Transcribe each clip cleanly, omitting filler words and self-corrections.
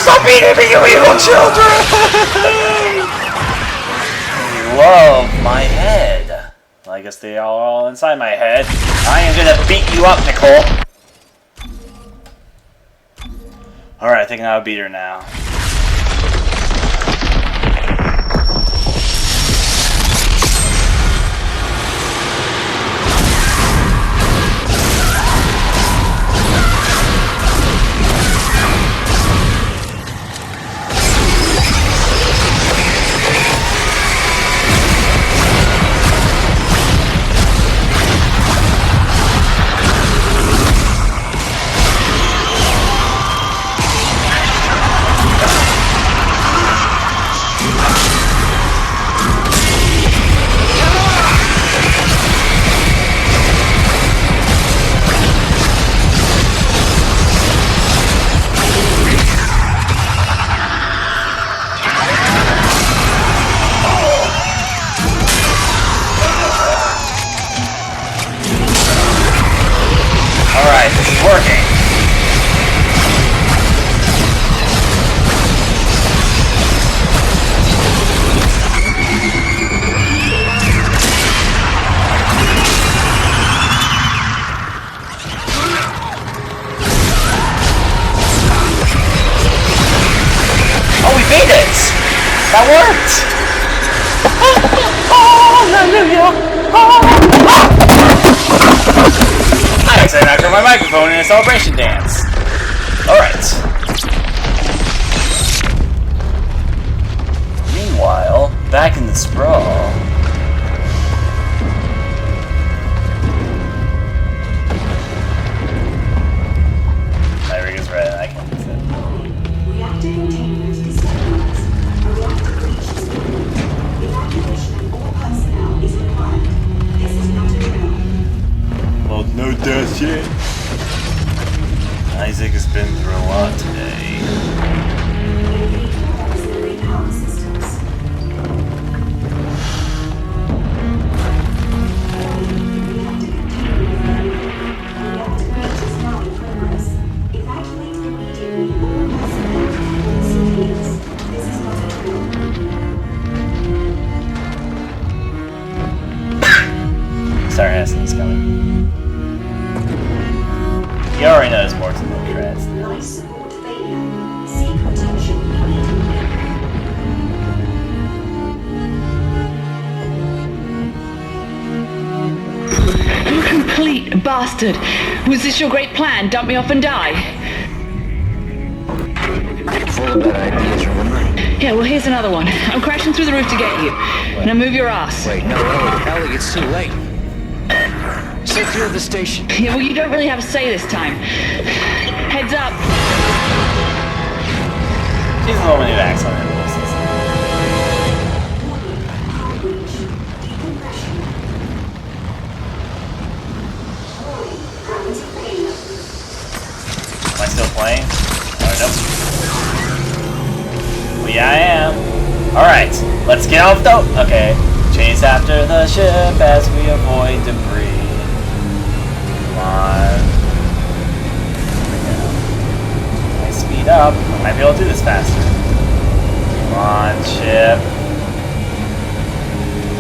Stop beating me, you evil children! You love my head. Well, I guess they are all inside my head. I am gonna beat you up, Nicole. Alright, I think I'll beat her now. Alright, this is working. Oh, we beat it! That worked! Oh, hallelujah! I accidentally knocked over my microphone in a celebration dance. Alright. Meanwhile, back in the sprawl. My rig is red, I can't use it. Reactor containment disturbance. A reactor breach has been. Evacuation of all personnel is required. This is not a drill. Well, no death yet. Isaac has been through a lot today. Locate all auxiliary power systems. Reactor breach is now in progress. Evacuate immediately all personnel and civilians. This is not a drill. Sorry, Hassan's coming. You already know there's more to the threads. Life support failure. Seek protection immediately. You complete bastard! Was this your great plan? Dump me off and die? Full of bad ideas, remember? Yeah, well, here's another one. I'm crashing through the roof to get you. Now move your ass. Wait, no, Ellie, it's too late. Stay clear of the station. Yeah, well, you don't really have a say this time. Heads up. She's the woman who acts on impulses. Power breach. Decompression. Warning. Gravity failure. Am I still playing? Oh, nope. Well, yeah, I am. Alright, let's get off the... Okay. Chase after the ship as we avoid debris. Come on. Here we go. If I speed up, I might be able to do this faster. Come on, ship.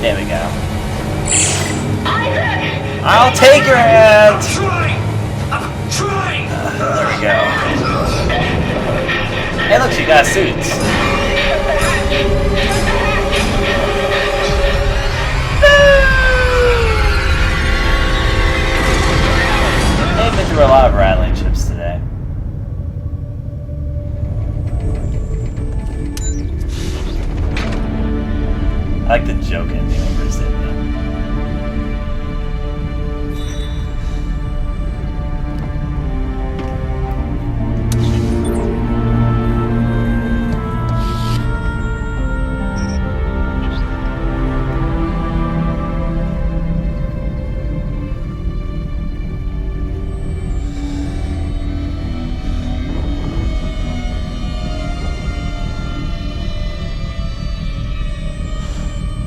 There we go. I'll take your hand! I'm trying! There we go. Hey, look, she got suits. They've been through a lot of rattling ships today. I like the joke ending of Bruce India.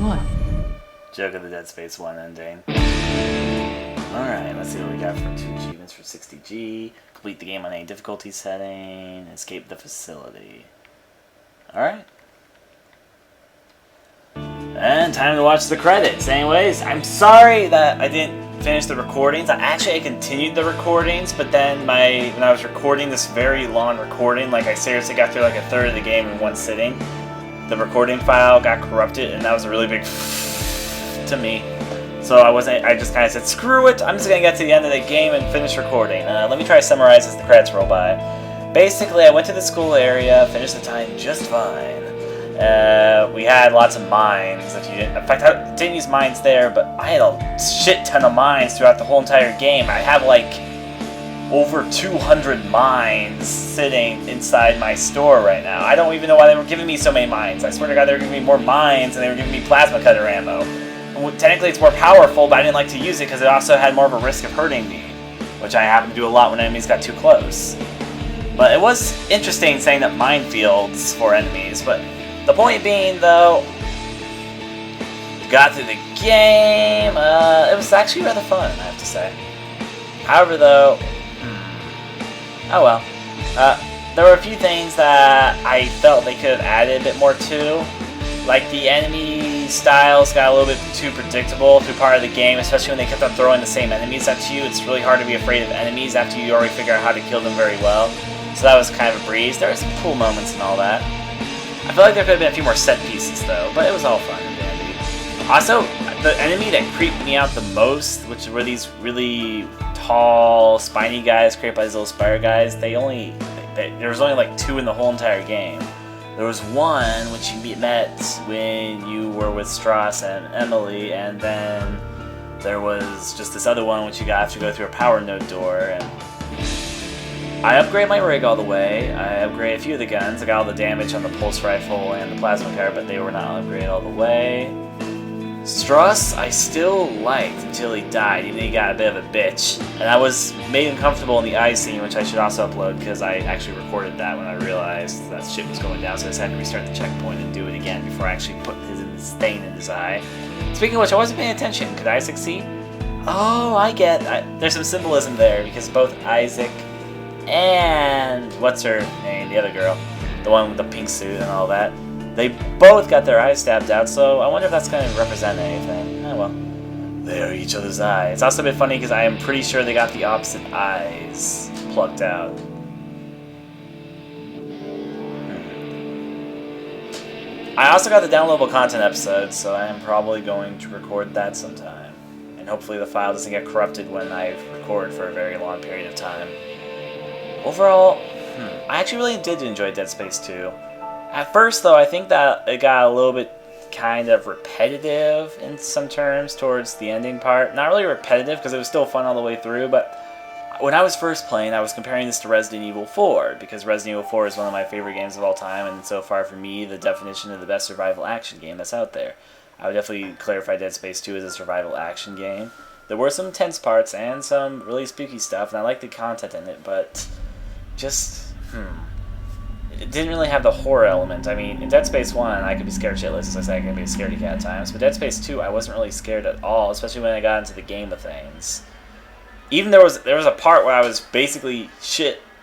What? Joke of the Dead Space 1 ending. Alright, let's see what we got for 2 achievements for 60G. Complete the game on any difficulty setting. Escape the facility. Alright. And time to watch the credits. Anyways, I'm sorry that I didn't finish the recordings. I continued the recordings, but then when I was recording this very long recording, like I seriously got through like a third of the game in one sitting, the recording file got corrupted, and that was a really big to me. So I just kind of said, screw it, I'm just going to get to the end of the game and finish recording. Let me try to summarize as the credits roll by. Basically, I went to the school area, finished the time just fine. We had lots of mines. In fact, I didn't use mines there, but I had a shit ton of mines throughout the whole entire game. I have like over 200 mines sitting inside my store right now. I don't even know why they were giving me so many mines. I swear to God, they were giving me more mines and they were giving me plasma cutter ammo. Well, technically, it's more powerful, but I didn't like to use it because it also had more of a risk of hurting me, which I happen to do a lot when enemies got too close. But it was interesting saying that minefields for enemies, but the point being, though, got through the game. It was actually rather fun, I have to say. However, though, oh well. There were a few things that I felt they could have added a bit more to. Like, the enemy styles got a little bit too predictable through part of the game, especially when they kept on throwing the same enemies at you. It's really hard to be afraid of enemies after you already figure out how to kill them very well. So that was kind of a breeze. There were some cool moments and all that. I feel like there could have been a few more set pieces, though, but it was all fun and dandy. Also, the enemy that creeped me out the most, which were these really tall, spiny guys created by these little spider guys, there was only like 2 in the whole entire game. There was one which you met when you were with Strauss and Emily, and then there was just this other one which you got after you go through a power node door. And I upgraded my rig all the way. I upgraded a few of the guns. I got all the damage on the pulse rifle and the plasma cutter, but they were not upgraded all the way. Strauss, I still liked until he died, even though he got a bit of a bitch. And I was made uncomfortable in the eye scene, which I should also upload, because I actually recorded that when I realized that shit was going down, so I just had to restart the checkpoint and do it again before I actually put his stain in his eye. Speaking of which, I wasn't paying attention. Could I succeed? Oh, there's some symbolism there, because both Isaac and what's her name, the other girl, the one with the pink suit and all that, they both got their eyes stabbed out, so I wonder if that's going to represent anything. Oh well. They are each other's eyes. It's also a bit funny because I am pretty sure they got the opposite eyes plucked out. I also got the downloadable content episode, so I am probably going to record that sometime. And hopefully the file doesn't get corrupted when I record for a very long period of time. Overall, I actually really did enjoy Dead Space 2. At first, though, I think that it got a little bit kind of repetitive in some terms towards the ending part. Not really repetitive, because it was still fun all the way through, but when I was first playing, I was comparing this to Resident Evil 4, because Resident Evil 4 is one of my favorite games of all time, and so far for me, the definition of the best survival action game that's out there. I would definitely clarify Dead Space 2 as a survival action game. There were some tense parts and some really spooky stuff, and I liked the content in it, but just, it didn't really have the horror element. I mean, in Dead Space 1, I could be scared shitless, as I said, I could be a scaredy cat at times, but Dead Space 2, I wasn't really scared at all, especially when I got into the game of things. Even there was a part where I was basically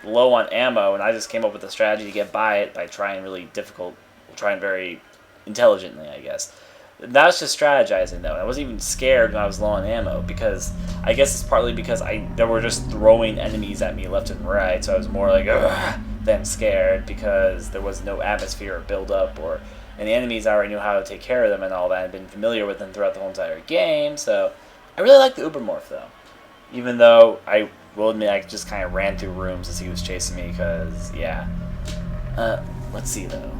low on ammo, and I just came up with a strategy to get by it by trying very intelligently, I guess. That was just strategizing, though. I wasn't even scared when I was low on ammo, because I guess it's partly because they were just throwing enemies at me left and right, so I was more like, ugh, than scared, because there was no atmosphere or build-up, and the enemies, I already knew how to take care of them and all that. I'd been familiar with them throughout the whole entire game, so I really liked the Ubermorph, though. Even though I will admit I just kind of ran through rooms as he was chasing me, because, yeah. Let's see, though.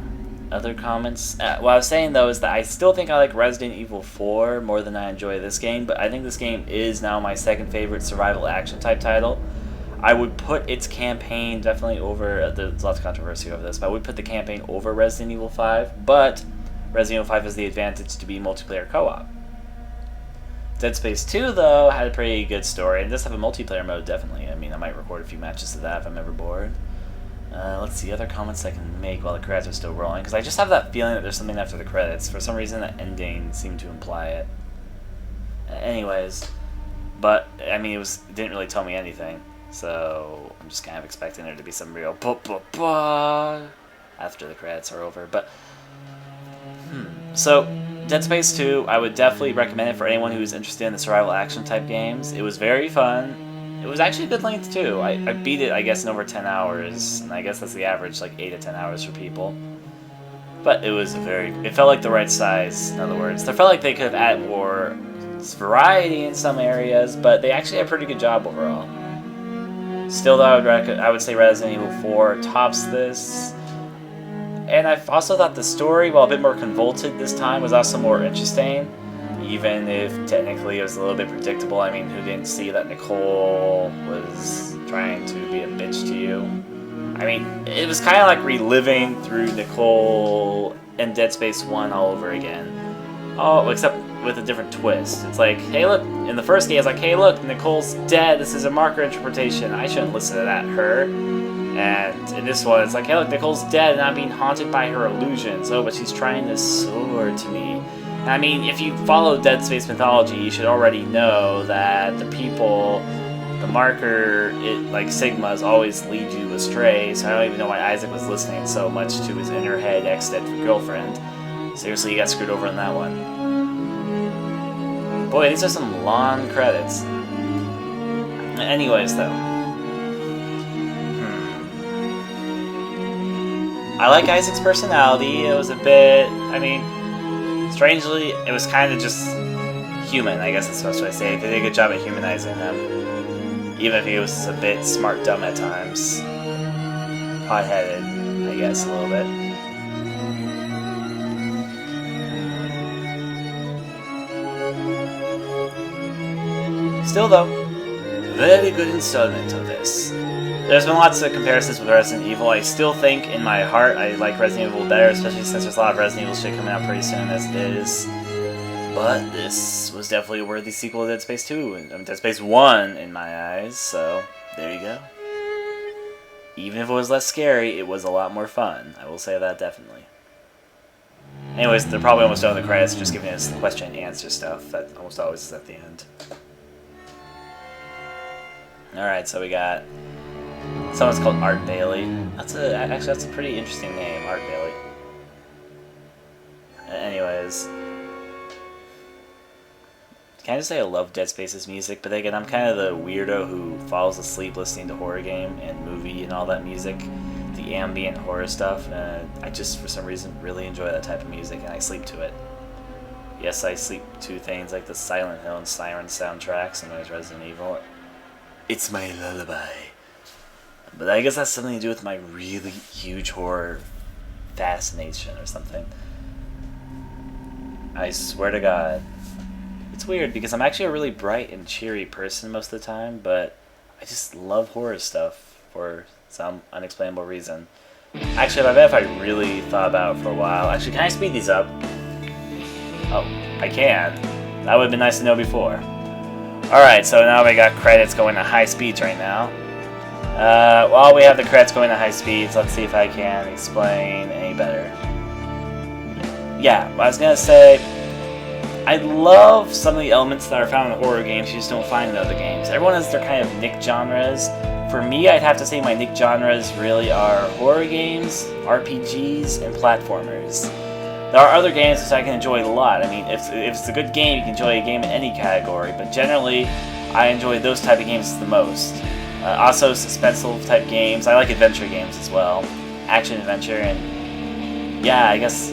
Other comments? What I was saying, though, is that I still think I like Resident Evil 4 more than I enjoy this game, but I think this game is now my second favorite survival action type title. I would put its campaign definitely over, there's lots of controversy over this, but I would put the campaign over Resident Evil 5, but Resident Evil 5 has the advantage to be multiplayer co-op. Dead Space 2, though, had a pretty good story, and does have a multiplayer mode, definitely. I mean, I might record a few matches of that if I'm ever bored. Let's see, other comments I can make while the credits are still rolling, because I just have that feeling that there's something after the credits. For some reason, the ending seemed to imply it. Anyways, But I mean, it didn't really tell me anything, so I'm just kind of expecting there to be some real after the credits are over. But so Dead Space 2, I would definitely recommend it for anyone who's interested in the survival action type games. It was very fun. It was actually a good length too. I beat it, I guess, in over 10 hours, and I guess that's the average, like 8 to 10 hours for people. But it was it felt like the right size, in other words. They felt like they could have added more variety in some areas, but they actually had a pretty good job overall. Still though, I would say Resident Evil 4 tops this. And I also thought the story, while a bit more convoluted this time, was also more interesting. Even if technically it was a little bit predictable. I mean, who didn't see that Nicole was trying to be a bitch to you? I mean, it was kind of like reliving through Nicole and Dead Space 1 all over again. Oh, except with a different twist. It's like, hey look, in the first game it's like, hey look, Nicole's dead, this is a marker interpretation, I shouldn't listen to that, her. And in this one, it's like, hey look, Nicole's dead and I'm being haunted by her illusions. Oh, but she's trying to soar to me. And I mean, if you follow Dead Space mythology, you should already know that the people, the marker, like Sigmas, always lead you astray. So I don't even know why Isaac was listening so much to his in her head ex-dead girlfriend. Seriously, you got screwed over on that one. Boy, these are some long credits. Anyways, though. I like Isaac's personality. It was a bit, I mean, strangely, it was kind of just human, I guess that's what I say. They did a good job at humanizing him. Even if he was a bit smart dumb at times. Hot-headed, I guess, a little bit. Still though, very good installment of this. There's been lots of comparisons with Resident Evil. I still think in my heart I like Resident Evil better, especially since there's a lot of Resident Evil shit coming out pretty soon as it is. But this was definitely a worthy sequel to Dead Space 2, and Dead Space 1 in my eyes, so there you go. Even if it was less scary, it was a lot more fun. I will say that definitely. Anyways, they're probably almost done with the credits, just giving us the question and answer stuff that almost always is at the end. Alright, so we got someone's called Art Bailey. Actually, that's a pretty interesting name, Art Bailey. Anyways, can I just say I love Dead Space's music, but again, I'm kind of the weirdo who falls asleep listening to horror game and movie and all that music, the ambient horror stuff, and I just, for some reason, really enjoy that type of music, and I sleep to it. Yes, I sleep to things like the Silent Hill and Siren soundtracks, and there's Resident Evil. It's my lullaby. But I guess that's something to do with my really huge horror fascination or something. I swear to God. It's weird because I'm actually a really bright and cheery person most of the time, but I just love horror stuff for some unexplainable reason. Actually, I bet if I really thought about it for a while... Actually, can I speed these up? Oh, I can. That would have been nice to know before. Alright, so now we got credits going at high speeds right now. While we have the credits going at high speeds, let's see if I can explain any better. Yeah, I was gonna say, I love some of the elements that are found in horror games you just don't find in other games. Everyone has their kind of nick genres. For me, I'd have to say my nick genres really are horror games, RPGs, and platformers. There are other games which I can enjoy a lot. I mean, if it's a good game, you can enjoy a game in any category, but generally, I enjoy those type of games the most. Also, suspenseful type games. I like adventure games as well. Action-adventure, and yeah, I guess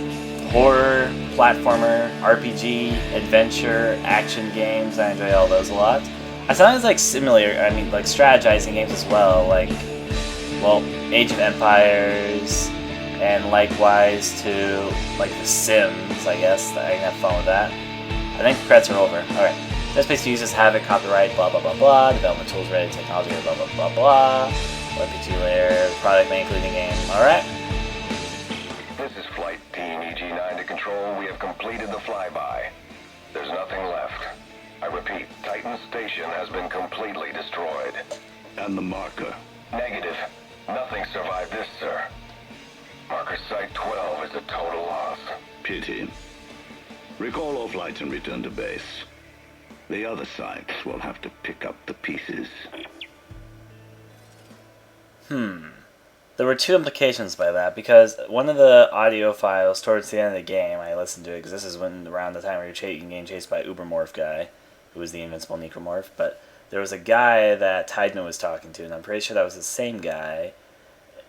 horror, platformer, RPG, adventure, action games. I enjoy all those a lot. I sometimes like like strategizing games as well, like, well, Age of Empires, and likewise to, like, The Sims, I guess. I can have fun with that. I think the credits are over. Alright. Dead Space 2 uses Havoc, copyright, blah blah blah blah, development tools ready, technology, blah blah blah blah, RPG layer, product may include in-game. Alright. This is Flight Team EG9 to Control. We have completed the flyby. There's nothing left. I repeat, Titan Station has been completely destroyed. And the marker? Negative. Nothing survived this, sir. Marker Site 12 is a total loss. Pity. Recall all flights and return to base. The other sites will have to pick up the pieces. There were two implications by that, because one of the audio files towards the end of the game, I listened to it, because this is when around the time where you're getting chased by Ubermorph guy, who was the invincible necromorph, but there was a guy that Tideman was talking to, and I'm pretty sure that was the same guy.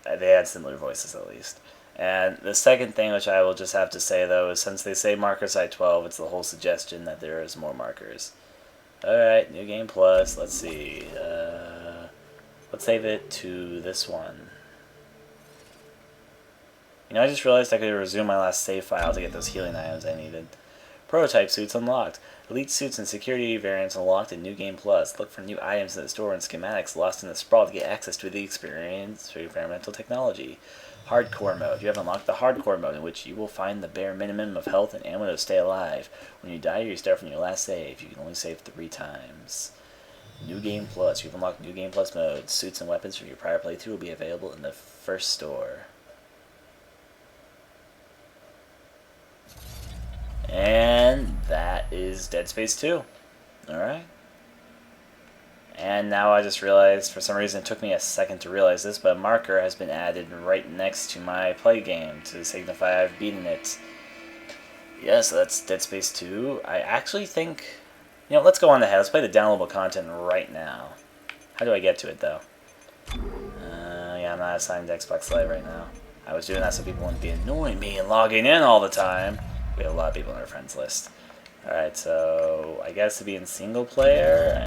They had similar voices, at least. And the second thing, which I will just have to say, though, is since they say marker site 12, it's the whole suggestion that there is more markers. Alright, New Game Plus, let's see. Let's save it to this one. You know, I just realized I could resume my last save file to get those healing items I needed. Prototype suits unlocked. Elite suits and security variants unlocked in New Game Plus. Look for new items in the store and schematics lost in the sprawl to get access to the experience for experimental technology. Hardcore mode. You have unlocked the hardcore mode, in which you will find the bare minimum of health and ammo to stay alive. When you die, you restart from your last save. You can only save 3 times. New Game Plus. You've unlocked New Game Plus mode. Suits and weapons from your prior playthrough will be available in the first store. And that is Dead Space 2. Alright. And now I just realized, for some reason it took me a second to realize this, but a marker has been added right next to my play game to signify I've beaten it. Yeah, so that's Dead Space 2. I actually think... You know, let's go on ahead. Let's play the downloadable content right now. How do I get to it, though? Yeah, I'm not assigned to Xbox Live right now. I was doing that so people wouldn't be annoying me and logging in all the time. We have a lot of people on our friends list. Alright, so I guess to be in single player...